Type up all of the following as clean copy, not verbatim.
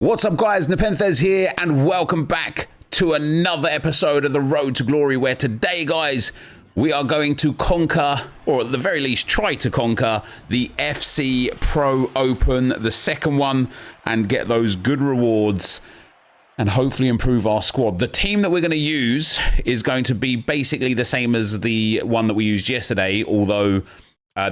What's up guys, NepentheZ here and welcome back to another episode of the Road to Glory, where today guys we are going to conquer, or at the very least try to conquer, the FC Pro Open, the second one, and get those good rewards and hopefully improve our squad. The team that we're going to use is going to be basically the same as the one that we used yesterday, although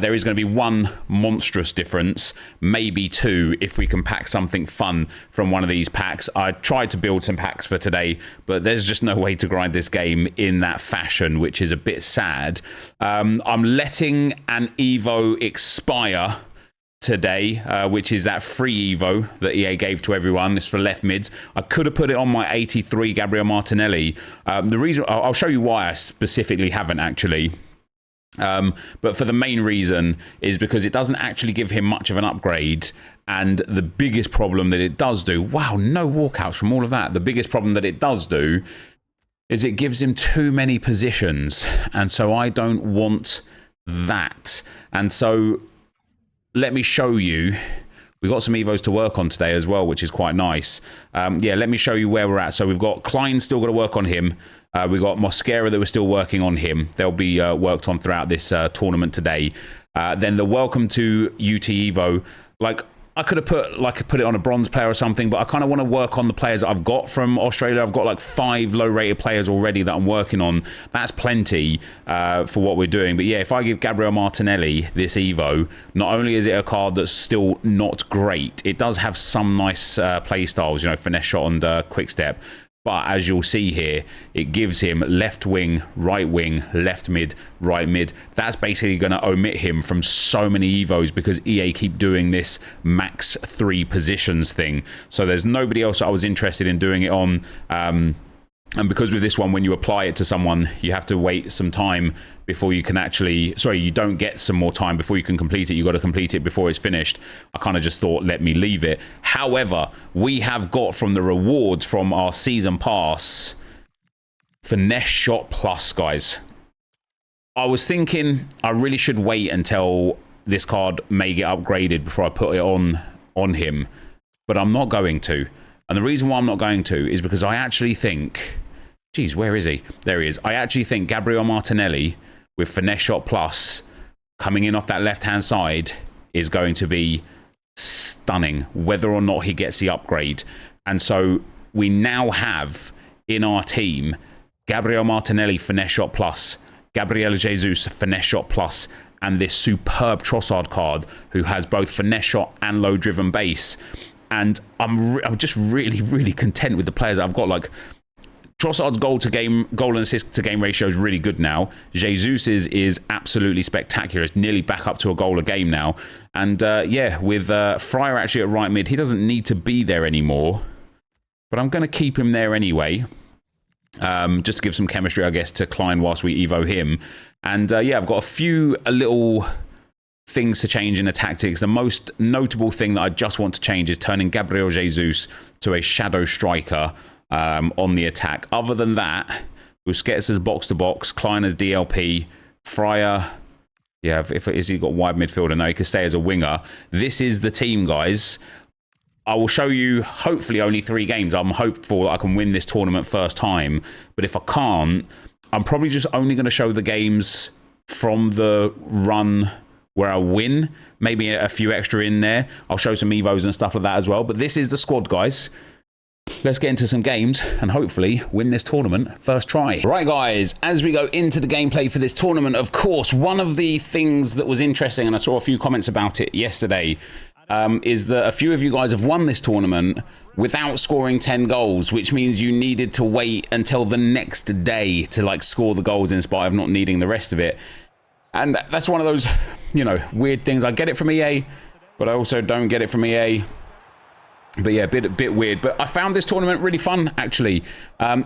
there is going to be one monstrous difference, maybe two, if we can pack something fun from one of these packs. I tried to build some packs for today, but there's just no way to grind this game in that fashion, which is a bit sad. I'm letting an Evo expire today, which is that free Evo that EA gave to everyone. It's for left mids. I could have put it on my 83 Gabriel Martinelli. The reason, I'll show you why I specifically haven't actually. But for the main reason is because it doesn't actually give him much of an upgrade, and the biggest problem that it does do, wow, no walkouts from all of that, the biggest problem that it does do is it gives him too many positions, and so I don't want that. And so let me show you. We've got some Evos to work on today as well, which is quite nice. Yeah, let me show you where we're at. So we've got Klein still got to work on him. We've got Mosquera that we're still working on him. They'll be worked on throughout this tournament today. Then the welcome to UT Evo. Like, I could have put it on a bronze player or something, but I kind of want to work on the players that I've got from Australia. I've got like 5 low-rated players already that I'm working on. That's plenty for what we're doing. But yeah, if I give Gabriel Martinelli this Evo, not only is it a card that's still not great, it does have some nice play styles, you know, finesse shot and quick step. But as you'll see here, it gives him left wing, left mid, right mid. That's basically going to omit him from so many Evos because EA keep doing this max 3 positions thing. So there's nobody else that I was interested in doing it on. And because with this one, when you apply it to someone, you have to wait some time before you can actually... Sorry, you don't get some more time before you can complete it. You've got to complete it before it's finished. I kind of just thought, let me leave it. However, we have got from the rewards from our season pass, Finesse Shot Plus, guys. I was thinking I really should wait until this card may get upgraded before I put it on him. But I'm not going to. And the reason why I'm not going to is because I actually think... Geez, where is he? There he is. I actually think Gabriel Martinelli with Finesse Shot Plus coming in off that left-hand side is going to be stunning, whether or not he gets the upgrade. And so we now have in our team Gabriel Martinelli Finesse Shot Plus, Gabriel Jesus Finesse Shot Plus, and this superb Trossard card who has both Finesse Shot and low-driven base. And I'm just really content with the players that I've got. Like, Trossard's goal and assist to game ratio is really good now. Jesus's is absolutely spectacular. It's nearly back up to a goal a game now. And yeah, with Fryer actually at right mid, he doesn't need to be there anymore. But I'm going to keep him there anyway. Just to give some chemistry, I guess, to Klein whilst we Evo him. And yeah, I've got a little things to change in the tactics. The most notable thing that I just want to change is turning Gabriel Jesus to a shadow striker on the attack. Other than that, Busquets as box to box, Klein as DLP, Fryer, yeah, is he got wide midfielder? No, he can stay as a winger. This is the team, guys. I will show you hopefully only 3 games. I'm hopeful that I can win this tournament first time, but if I can't, I'm probably just only going to show the games from the run where I win, maybe a few extra in there. I'll show some Evos and stuff like that as well. But this is the squad, guys. Let's get into some games and hopefully win this tournament first try. Right, guys, as we go into the gameplay for this tournament, of course, one of the things that was interesting, and I saw a few comments about it yesterday, is that a few of you guys have won this tournament without scoring 10 goals, which means you needed to wait until the next day to like score the goals in spite of not needing the rest of it. And that's one of those, you know, weird things. I get it from EA, but I also don't get it from EA. But yeah, a bit weird. But I found this tournament really fun, actually.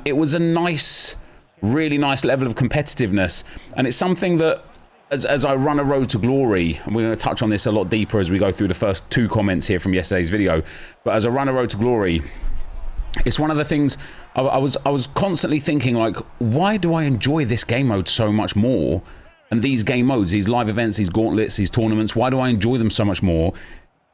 It was a nice, really nice level of competitiveness. And it's something that, as I run a road to glory, and we're going to touch on this a lot deeper as we go through the first 2 comments here from yesterday's video. But as I run a road to glory, it's one of the things I was constantly thinking, like, why do I enjoy this game mode so much more? And these game modes, these live events, these gauntlets, these tournaments, why do I enjoy them so much more,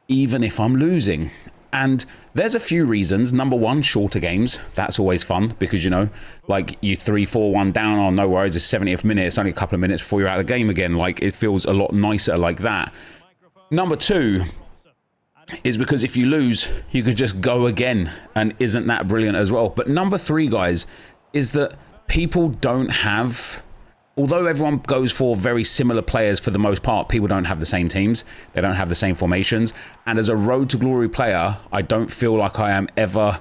even if I'm losing? And there's a few reasons. Number one, shorter games. That's always fun because, you know, like you 3-4-1 down, oh, no worries, it's 70th minute. It's only a couple of minutes before you're out of the game again. Like, it feels a lot nicer like that. Number two is because if you lose, you could just go again, and isn't that brilliant as well? But number three, guys, is that people don't have... Although everyone goes for very similar players for the most part, people don't have the same teams. They don't have the same formations. And as a Road to Glory player, I don't feel like I am ever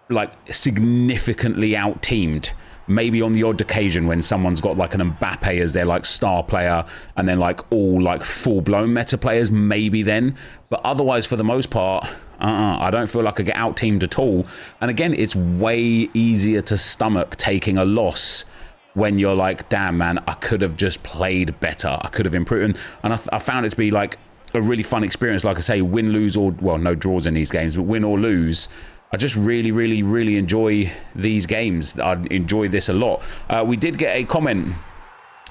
like significantly out-teamed. Maybe on the odd occasion when someone's got like an Mbappe as their like star player and then like all like full-blown meta players, maybe then. But otherwise, for the most part, I don't feel like I get out-teamed at all. And again, it's way easier to stomach taking a loss when you're like, damn, man, I could have just played better. I could have improved. And I found it to be like a really fun experience. Like I say, win, lose, or, well, no draws in these games, but win or lose. I just really, really, really enjoy these games. I enjoy this a lot. We did get a comment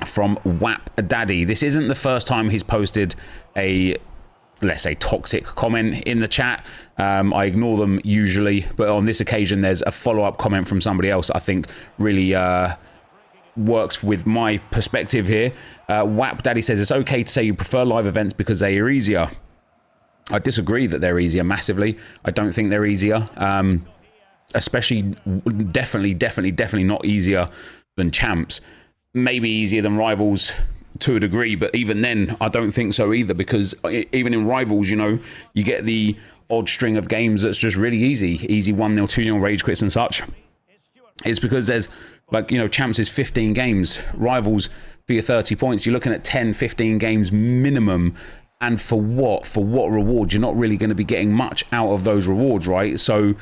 from Wap Daddy. This isn't the first time he's posted a, let's say, toxic comment in the chat. I ignore them usually, but on this occasion, there's a follow-up comment from somebody else I think really... works with my perspective here. Wap Daddy says it's okay to say you prefer live events because they are easier. I disagree that they're easier massively. I don't think they're easier. Especially, definitely not easier than champs. Maybe easier than rivals to a degree, but even then, I don't think so either, because even in rivals, you know, you get the odd string of games that's just really easy. Easy 1-0, 2-0 rage quits and such. It's because there's, like, you know, champs is 15 games. Rivals for your 30 points, you're looking at 10, 15 games minimum. And for what? For what reward? You're not really going to be getting much out of those rewards, right? So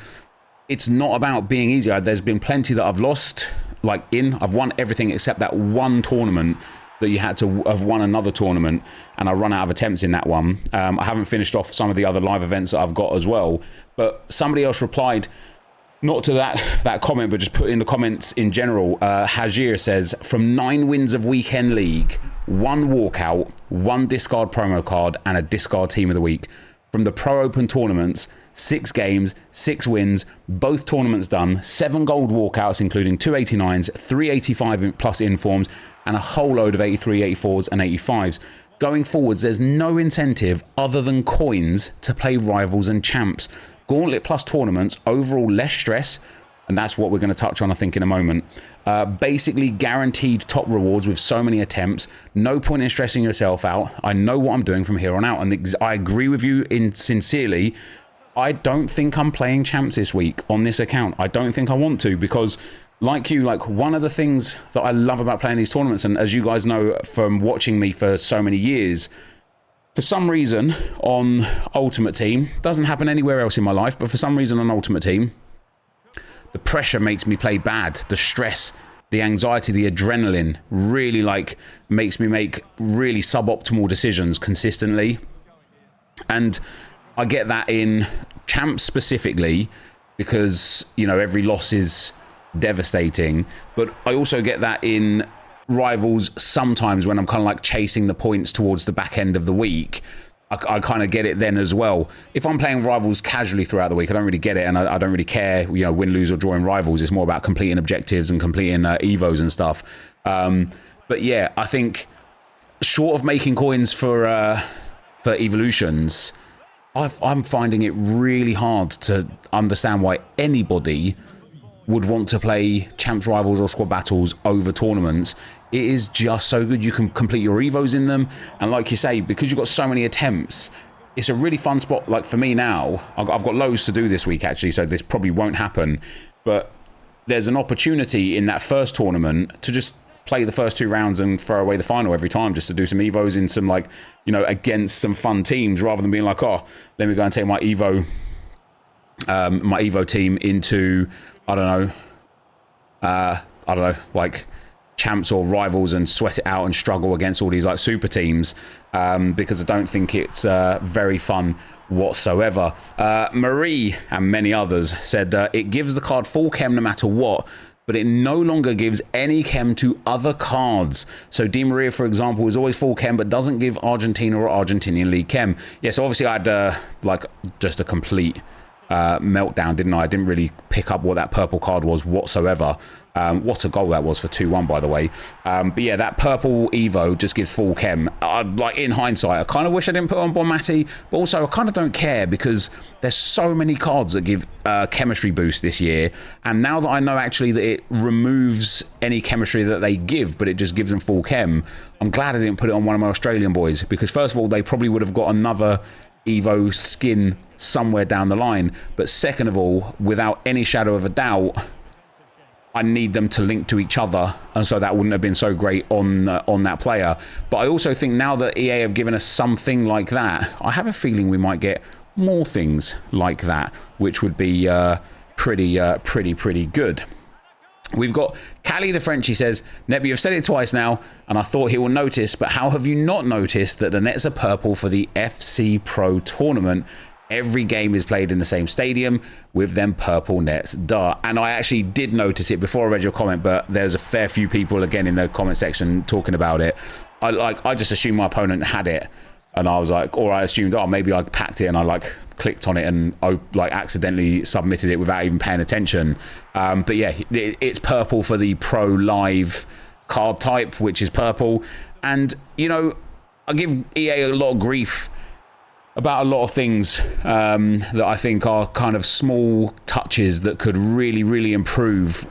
it's not about being easier. There's been plenty that I've lost. Like I've won everything except that one tournament that you had to have won another tournament, and I run out of attempts in that one. I haven't finished off some of the other live events that I've got as well. But somebody else replied... not to that comment, but just put in the comments in general. Hajir says, from 9 wins of Weekend League, 1 walkout, 1 discard promo card, and a discard team of the week. From the Pro Open tournaments, 6 games, 6 wins, both tournaments done, 7 gold walkouts, including 2 89s, 3 85 plus informs, and a whole load of 83, 84s, and 85s. Going forwards, there's no incentive other than coins to play rivals and champs. Gauntlet plus tournaments, overall less stress, and that's what we're going to touch on, I think, in a moment. Basically guaranteed top rewards with so many attempts. No point in stressing yourself out. I know what I'm doing from here on out, and I agree with you sincerely. I don't think I'm playing champs this week on this account. I don't think I want to, because like you, like one of the things that I love about playing these tournaments, and as you guys know from watching me for so many years, for some reason on Ultimate Team, doesn't happen anywhere else in my life, but for some reason on Ultimate Team, the pressure makes me play bad. The stress, the anxiety, the adrenaline really like makes me make really suboptimal decisions consistently. And I get that in champs specifically because, you know, every loss is devastating, but I also get that in rivals sometimes when I'm kind of like chasing the points towards the back end of the week. I kind of get it then as well. If I'm playing rivals casually throughout the week, I don't really get it, and I don't really care, you know, win, lose, or draw in rivals. It's more about completing objectives and completing evos and stuff. But yeah, I think short of making coins for evolutions, I'm finding it really hard to understand why anybody would want to play champs, rivals, or squad battles over tournaments. It is just so good. You can complete your evos in them, and like you say, because you've got so many attempts, it's a really fun spot. Like for me now, I've got loads to do this week actually, so this probably won't happen, but there's an opportunity in that first tournament to just play the first 2 rounds and throw away the final every time, just to do some evos in some, like, you know, against some fun teams, rather than being like, oh, let me go and take my evo team into, I don't know, like champs or rivals, and sweat it out and struggle against all these like super teams, because I don't think it's very fun whatsoever. Marie and many others said it gives the card full chem no matter what, but it no longer gives any chem to other cards. So Di Maria, for example, is always full chem, but doesn't give Argentina or Argentinian League chem. Yeah, so obviously I had like just a complete meltdown, didn't I? I didn't really pick up what that purple card was whatsoever. What a goal that was for 2-1, by the way. But yeah, that purple Evo just gives full chem. Like, in hindsight, I kind of wish I didn't put on Bonmati, but also I kind of don't care because there's so many cards that give chemistry boost this year. And now that I know actually that it removes any chemistry that they give, but it just gives them full chem, I'm glad I didn't put it on one of my Australian boys, because first of all, they probably would have got another Evo skin somewhere down the line. But second of all, without any shadow of a doubt, I need them to link to each other, and so that wouldn't have been so great on that player. But I also think now that EA have given us something like that, I have a feeling we might get more things like that, which would be pretty good. We've got Callie the French. He says, Nep, you've said it twice now, and I thought he will notice, but how have you not noticed that the nets are purple for the FC Pro tournament? Every game is played in the same stadium with them purple nets. Duh. And I actually did notice it before I read your comment, but there's a fair few people again in the comment section talking about it. I just assumed my opponent had it, and I was like, or I assumed, oh, maybe I packed it and I like clicked on it and like accidentally submitted it without even paying attention. But yeah, it's purple for the Pro Live card type, which is purple. And, you know, I give EA a lot of grief about a lot of things that I think are kind of small touches that could really improve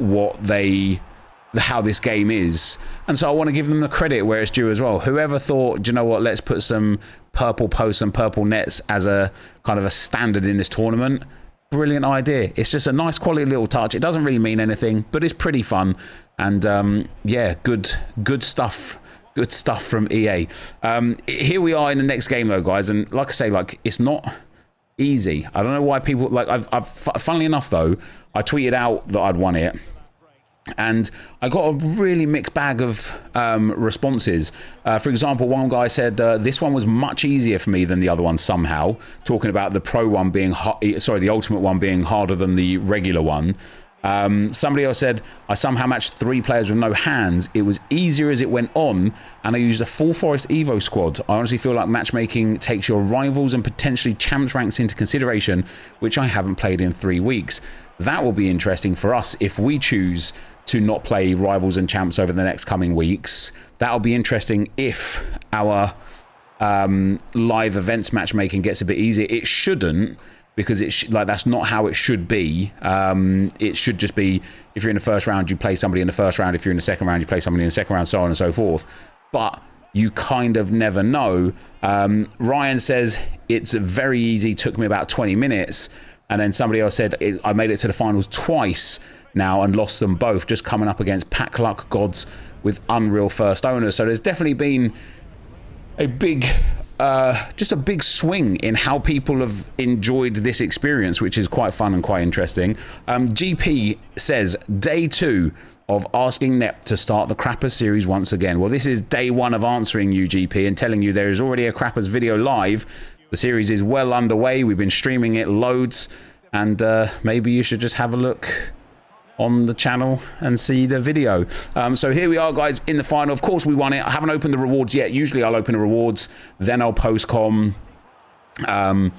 how this game is. And so I want to give them the credit where it's due as well. Whoever thought, do you know what, let's put some purple posts and purple nets as a kind of a standard in this tournament. Brilliant idea. It's just a nice quality little touch. It doesn't really mean anything, but it's pretty fun. And yeah, good stuff. Good stuff from EA. Here we are in the next game though, guys, and like I say, like, it's not easy. I don't know why people like. Funnily enough though, I tweeted out that I'd won it, and I got a really mixed bag of responses. For example, one guy said this one was much easier for me than the other one somehow, talking about the pro one being the ultimate one being harder than the regular one. Somebody else said, I somehow matched 3 players with no hands. It was easier as it went on, and I used a full forest Evo squad. I honestly feel like matchmaking takes your rivals and potentially champs ranks into consideration, which I haven't played in 3 weeks. That will be interesting for us if we choose to not play rivals and champs over the next coming weeks. That'll be interesting if our live events matchmaking gets a bit easier. It shouldn't, because that's not how it should be. It should just be, if you're in the first round, you play somebody in the first round. If you're in the second round, you play somebody in the second round, so on and so forth. But you kind of never know. Ryan says, it's very easy, took me about 20 minutes. And then somebody else said, I made it to the finals twice now and lost them both, just coming up against pack luck gods with unreal first owners. So there's definitely been a big... just a big swing in how people have enjoyed this experience, which is quite fun and quite interesting. GP says, day 2 of asking Nep to start the Crappers series once again. Well, this is day 1 of answering you, GP, and telling you there is already a Crappers video live. The series is well underway. We've been streaming it loads, and maybe you should just have a look on the channel and see the video. So here we are, guys, in the final. Of course we won it. I haven't opened the rewards yet. Usually I'll open the rewards, then I'll post com, yeah,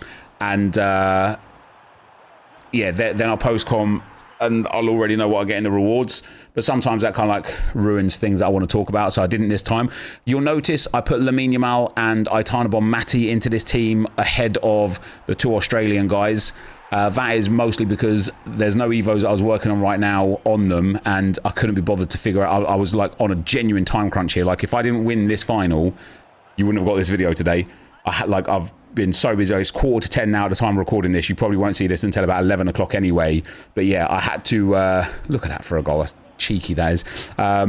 then I'll post com, and I'll already know what I get in the rewards. But sometimes that kind of like ruins things that I want to talk about, so I didn't this time. You'll notice I put Lamine Yamal and Aitana Bonmati into this team ahead of the 2 Australian guys. That is mostly because there's no Evos that I was working on right now on them, and I couldn't be bothered to figure out. I was like on a genuine time crunch here. Like, if I didn't win this final, you wouldn't have got this video today. I've been so busy. It's 9:45 now at the time of recording this. You probably won't see this until about 11 o'clock anyway. But yeah, I had to look at that for a goal. That's cheeky, that is. I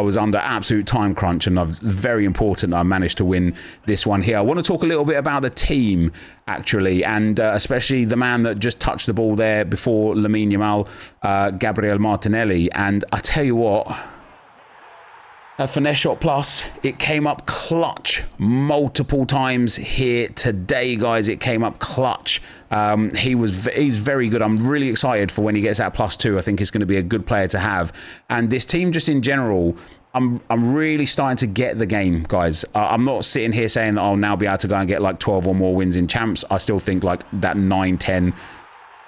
was under absolute time crunch, and it's very important that I managed to win this one here. I want to talk a little bit about the team, actually, and especially the man that just touched the ball there before Lamine Yamal, Gabriel Martinelli. And I tell you what, a finesse shot plus, it came up clutch multiple times here today, guys. It came up clutch. He's very good. I'm really excited for when he gets that +2. I think it's going to be a good player to have. And this team just in general, I'm really starting to get the game, guys. I'm not sitting here saying that I'll now be able to go and get like 12 or more wins in champs. I still think like that 9, 10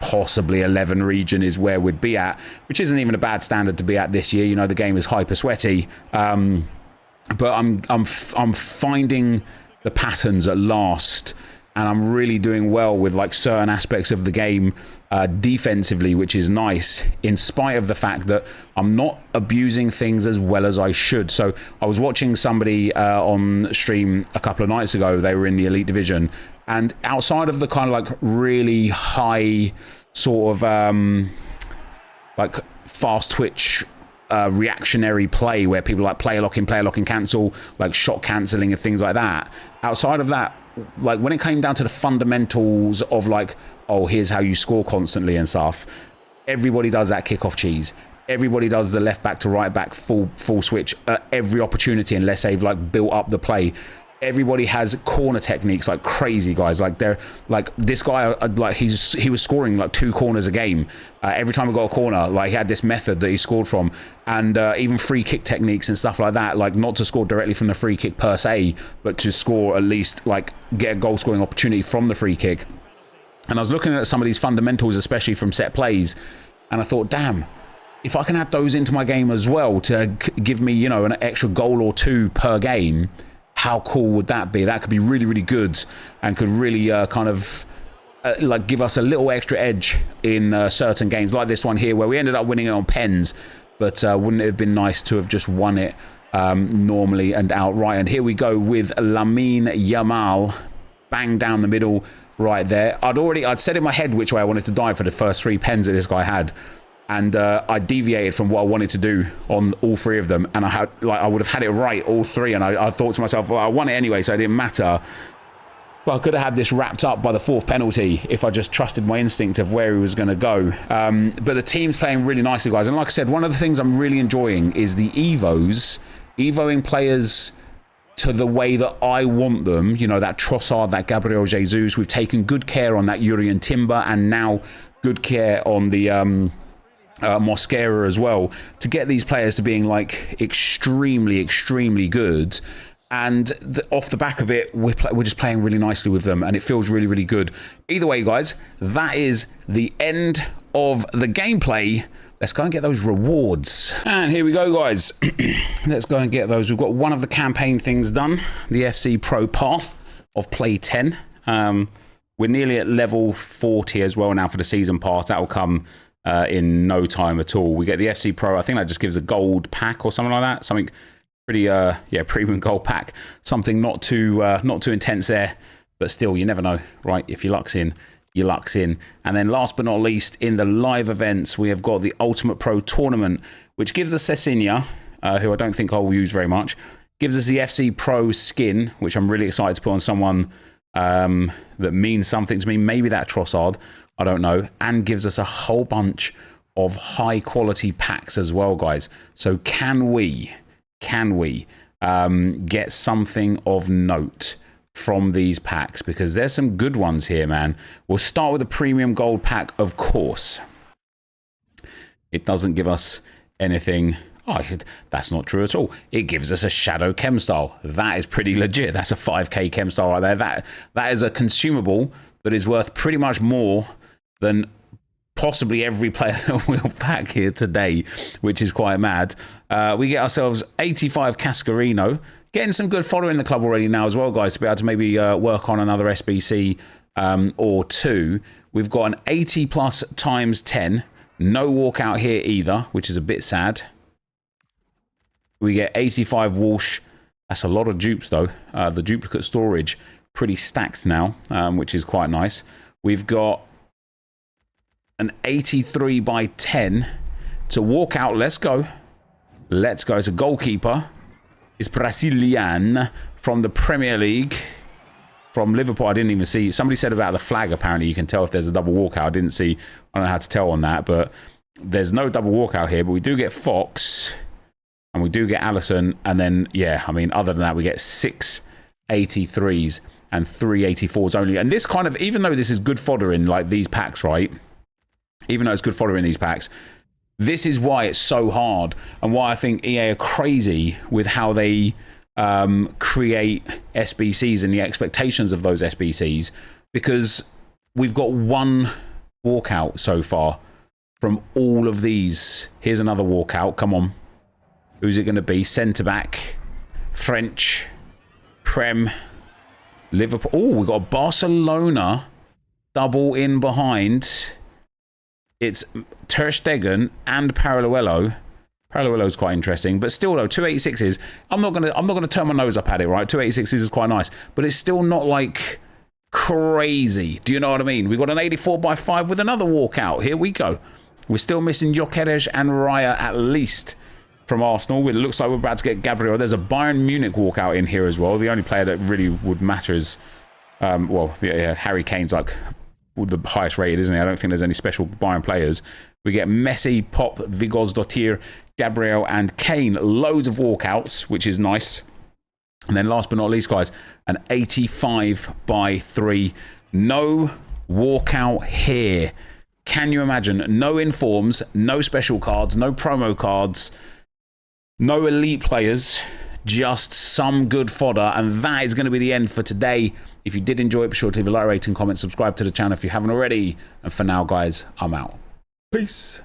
possibly 11 region is where we'd be at, which isn't even a bad standard to be at this year. You know, the game is hyper sweaty, but I'm finding the patterns at last, and I'm really doing well with like certain aspects of the game defensively, which is nice, in spite of the fact that I'm not abusing things as well as I should. So I was watching somebody on stream a couple of nights ago. They were in the Elite Division, and outside of the kind of like really high sort of like fast twitch reactionary play where people like player locking, cancel, like shot cancelling and things like that. Outside of that, like when it came down to the fundamentals of like, oh, here's how you score constantly and stuff, everybody does that kickoff cheese. Everybody does the left back to right back full switch at every opportunity unless they've like built up the play. Everybody has corner techniques like crazy, guys. Like they're like this guy, like he was scoring like 2 corners a game. Every time he got a corner, like he had this method that he scored from, and even free kick techniques and stuff like that. Like not to score directly from the free kick per se, but to score at least like get a goal scoring opportunity from the free kick. And I was looking at some of these fundamentals, especially from set plays, and I thought, damn, if I can add those into my game as well to give me, you know, an extra goal or 2 per game. How cool would that be? That could be really, really good, and could really kind of like give us a little extra edge in certain games like this one here, where we ended up winning it on pens, but wouldn't it have been nice to have just won it normally and outright? And here we go with Lamine Yamal, bang down the middle right there. I'd set in my head which way I wanted to dive for the first 3 pens that this guy had. And I deviated from what I wanted to do on all 3 of them, and I would have had it right all 3. And I thought to myself, well, I won it anyway, so it didn't matter. But I could have had this wrapped up by the 4th penalty if I just trusted my instinct of where he was going to go. But the team's playing really nicely, guys. And like I said, one of the things I'm really enjoying is the evoing players to the way that I want them. You know, that Trossard, that Gabriel Jesus. We've taken good care on that Jurrien Timber, and now good care on the Mosquera as well, to get these players to being like extremely good, and off the back of it we're just playing really nicely with them, and it feels really, really good. Either way, guys, that is the end of the gameplay. Let's go and get those rewards, and here we go, guys. Let's go and get those. We've got one of the campaign things done, the FC Pro Path of Play 10. We're nearly at level 40 as well now for the season pass. That will come in no time at all. We get the FC Pro. I think that just gives a gold pack or something like that. Something pretty, premium gold pack. Something not too intense there, but still, you never know, right? If your luck's in, your luck's in. And then last but not least, in the live events, we have got the Ultimate Pro Tournament, which gives us Cecilia, who I don't think I'll use very much. Gives us the FC Pro skin, which I'm really excited to put on someone that means something to me. Maybe that Trossard. I don't know, and gives us a whole bunch of high quality packs as well, guys. So can we get something of note from these packs? Because there's some good ones here, man. We'll start with the premium gold pack, of course. It doesn't give us anything. Oh, that's not true at all. It gives us a Shadow Chem Style. That is pretty legit. That's a 5k Chem Style right there. That is a consumable that is worth pretty much more than possibly every player will pack here today, which is quite mad. We get ourselves 85 Cascarino, getting some good fodder in the club already now as well, guys, to be able to maybe work on another SBC or 2. We've got an 80 plus times 10, no walkout here either, which is a bit sad. We get 85 Walsh. That's a lot of dupes though. The duplicate storage pretty stacked now, which is quite nice. We've got an 83 by 10 to walk out. Let's go. Let's go. It's a goalkeeper. It's Brazilian from the Premier League. From Liverpool. I didn't even see. Somebody said about the flag, apparently. You can tell if there's a double walkout. I didn't see. I don't know how to tell on that. But there's no double walkout here. But we do get Fox. And we do get Allison. And then, yeah, I mean, other than that, we get 6 83s and 3 84s only. And this kind of, even though this is good fodder in like these packs, right? Even though it's good fodder in these packs, this is why it's so hard, and why I think EA are crazy with how they create SBCs and the expectations of those SBCs, because we've got one walkout so far from all of these. Here's another walkout. Come on. Who's it going to be? Centre-back. French. Prem. Liverpool. Oh, we've got a Barcelona double in behind. It's Ter Stegen and Paralluelo. Paralluelo's quite interesting, but still though, 286s. I'm not gonna turn my nose up at it, right? 286s is quite nice, but it's still not like crazy. Do you know what I mean? We got an 84/5 with another walkout. Here we go. We're still missing Gyökeres and Raya at least from Arsenal. It looks like we're about to get Gabriel. There's a Bayern Munich walkout in here as well. The only player that really would matter is, Harry Kane's like the highest rated, isn't he? I don't think there's any special Bayern players. We get Messi, Pop, Vigos, Dottir, Gabriel, and Kane. Loads of walkouts, which is nice. And then last but not least, guys, an 85/3. No walkout here. Can you imagine? No informs, no special cards, no promo cards, no elite players, just some good fodder. And that is going to be the end for today. If you did enjoy it, be sure to leave a like, rating, comment, subscribe to the channel if you haven't already. And for now, guys, I'm out. Peace.